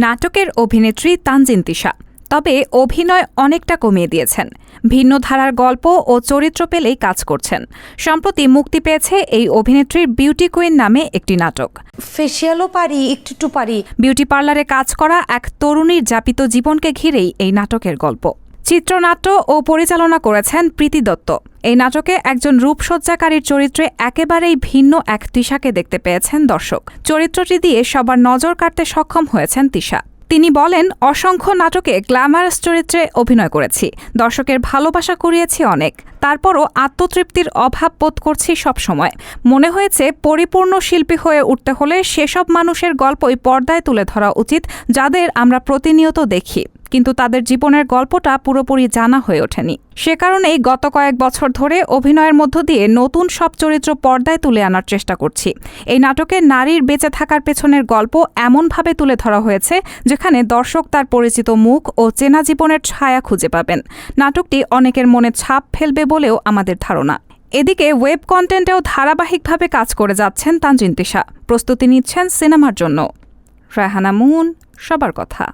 নাটকের অভিনেত্রী তানজিন তিশা, তবে অভিনয় অনেকটা কমিয়ে দিয়েছেন। ভিন্ন ধারার গল্প ও চরিত্র পেলেই কাজ করছেন। সম্প্রতি মুক্তি পেয়েছে এই অভিনেত্রীর বিউটি কুইন নামে একটি নাটক। ফেসিয়ালও পারি, একটু পারি। বিউটি পার্লারে কাজ করা এক তরুণীর যাপিত জীবনকে ঘিরেই এই নাটকের গল্প। চিত্রনাট্য ও পরিচালনা করেছেন প্রীতি দত্ত। এই নাটকে একজন রূপসজ্জাকারীর চরিত্রে একেবারেই ভিন্ন এক তিশাকে দেখতে পেয়েছেন দর্শক। চরিত্রটি দিয়ে সবার নজর কাড়তে সক্ষম হয়েছেন তিশা। তিনি বলেন, অসংখ্য নাটকে গ্ল্যামারাস চরিত্রে অভিনয় করেছি, দর্শকের ভালোবাসা কুড়িয়েছি অনেক, তারপরও আত্মতৃপ্তির অভাব বোধ করছি সবসময়। মনে হয়েছে পরিপূর্ণ শিল্পী হয়ে উঠতে হলে সেসব মানুষের গল্পই পর্দায় তুলে ধরা উচিত যাদের আমরা প্রতিনিয়ত দেখি, কিন্তু তাদের জীবনের গল্পটা পুরোপুরি জানা হয়ে ওঠেনি। সে কারণেই গত কয়েক বছর ধরে অভিনয়ের মধ্য দিয়ে নতুন সব চরিত্র পর্দায় তুলে আনার চেষ্টা করছি। এই নাটকে নারীর বেঁচে থাকার পেছনের গল্প এমনভাবে তুলে ধরা হয়েছে যেখানে দর্শক তার পরিচিত মুখ ও চেনা জীবনের ছায়া খুঁজে পাবেন। নাটকটি অনেকের মনে ছাপ ফেলবে বলেও আমাদের ধারণা। এদিকে ওয়েব কন্টেন্টেও ধারাবাহিকভাবে কাজ করে যাচ্ছেন তানজিন তিশা। প্রস্তুতি নিচ্ছেন সিনেমার জন্য। রায়হানা মুন, সবার কথা।